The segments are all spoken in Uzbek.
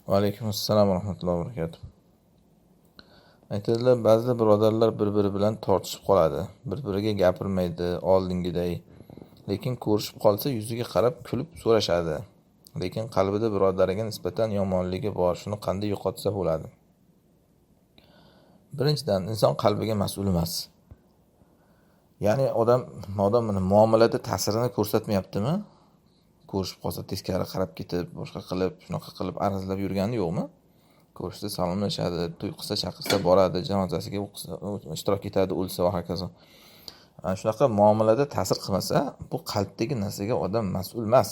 Va alaykum assalom va rahmatullohi va barakatuh. Aytadilar, ba'zida birodarlar bir-biri bilan tortishib qoladi. Bir-biriga gapirmaydi oldingiday. Lekin ko'rishib qolsa yuziga qarab kulib so'rashadi. Lekin qalbida birodariga nisbatan yomonligi bor. Shuni qanday yo'qotsa bo'ladi? Birinchidan, inson qalbiga mas'ul emas. Ya'ni odam muomalada ta'sirini ko'rsatmayaptimi? Ko'rishib qolsa teskari qarab ketib, boshqa qilib, shunaqa qilib arazlab yurgani yo'qmi? Ko'rishsa salomlashadi, to'y qilsa chaqirsa boradi, janozasiga ishtirok etadi, o'lsa va hokazo. Ana shunaqa muomalada ta'sir qilmasa, bu qalbdagi narsaga odam mas'ul emas.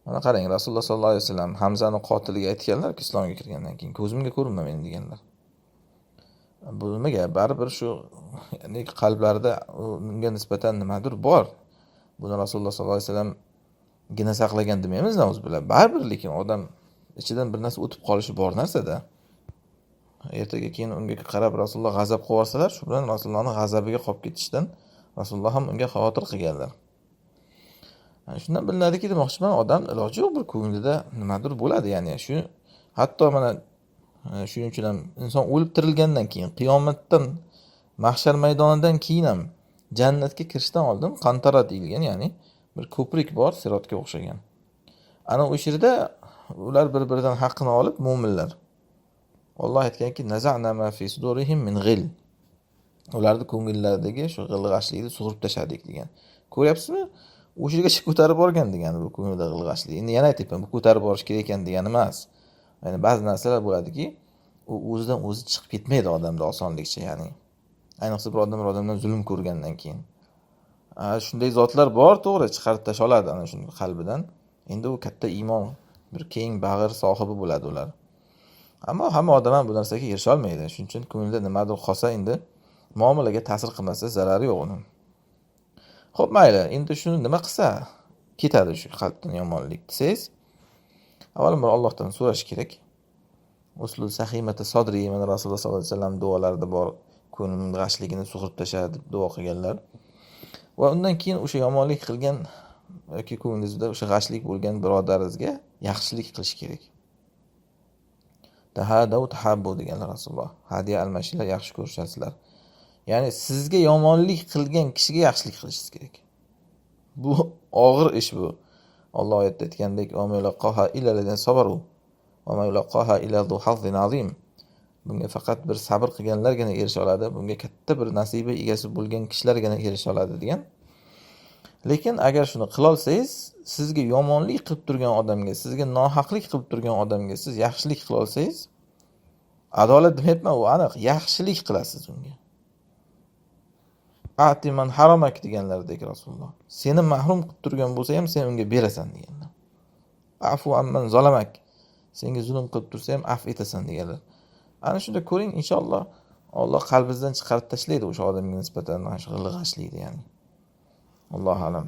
Mana qarang, Rasululloh sollallohu alayhi vasallam Hamzani qotiliga aytganlar-ku, islomga kirgandan keyin ko'zimga ko'rinma meni deganlar. Bu nimaga? Baribir shu ya'ni qalblarida unga nisbatan nimadir bor. Buni Rasululloh sollallohu alayhi vasallam gina saqlagan demaymiz, o'zi bilan. Baribir lekin odam ichidan bir narsa o'tib qolishi bor narsada. Ertaga keyin unga qarab Rasululloh g'azab qilib olsalar, shu bilan Rasulullohning g'azabiga qolib ketishdan Rasululloh ham unga xavotir qilganlar. Shundan bilinadiki, demoqchiman, odam iloji yo'q bir ko'nglida nimadir bo'ladi, ya'ni shu hatto mana shuning uchun ham inson o'lib tirilgandan keyin, qiyomatdan, mahshar maydonidan keyin ham jannatga kirishdan oldin qantara deyilgan, ya'ni bir ko'prik bor, sirotga o'xshagan. Ana o'sha yerda ular bir-biridan haqqini olib, mu'minlar. Alloh aytganki, naza'na ma fi sudurihim min ghil. Ularning ko'ngillaridagi shu g'ilg'ashlikni sug'urib tashadik degan. Ko'ryapsizmi? O'sha yergacha ko'tarib borgan degani bu ko'ngilda g'ilg'ashlik. Endi yana aytayapman, bu ko'tarib borish kerak ekan degani emas. Ya'ni ba'zi narsalar bo'ladiki, u o'zidan o'zi chiqib ketmaydi odamda osonlikcha, ya'ni. Ayniqsa bir odamdan zulm ko'rgandan keyin. Shunday zotlar bor, to'g'ri, chiqarib tasholadi ana shuni qalbidan. Endi u katta iymon, bir keng bag'ir sohibi bo'ladi ular. Ammo hamma odam ham bu narsaga erisha olmaydi. Shuning uchun ko'ngilda nimadir qolsa, endi muomalaga ta'sir qilmasa zarari yo'q uning. Xo'p, mayli, endi shuni nima qilsa ketadi shu qalbdan yomonlik desangiz, avvalambor Allohdan so'rash kerak. Uslul sahimati sodri, mana Rasululloh sollallohu alayhi vasallam duolarida bor, ko'nglimning g'ashligini sug'urib tashadi deb duo qilganlar. Va undan keyin o'sha yomonlik qilgan yoki ko'nglingizda o'sha g'ashlik bo'lgan birodaringizga yaxshilik qilish kerak. Tahadav tahabbu deganlar Rasululloh. Hadiya almashinglar, yaxshi ko'rishasizlar. Ya'ni sizga yomonlik qilgan kishiga yaxshilik qilishingiz kerak. Bu og'ir ish bu. Alloh oyatda aytgandek, "Amilaqaha illa ladin sabaru va ma yulaqaha illa zu hazzin azim." Bunga faqat bir sabr qilganlargina erisha oladi. Bunga katta bir nasiba egasi bo'lgan kishilargina erisha oladi degan. Lekin agar shuni qila olsangiz, sizga yomonlik qilib turgan odamga, sizga nohaqlik qilib turgan odamga siz yaxshilik qila olsangiz, adolat demayapman, u aniq yaxshilik qilasiz unga. Atiman haramak deganlardek Rasululloh. Seni mahrum qilib turgan bo'lsa ham sen unga berasan deganlar. Afu amman zalamak. Senga zulm qilib tursa ham af etasan deganlar. Ana shunda ko'ring, inshaalloh Alloh qalbingizdan chiqarib tashlaydi o'sha odamga nisbatan mana shu g'ilg'ashlikni, ya'ni. Allohu alam.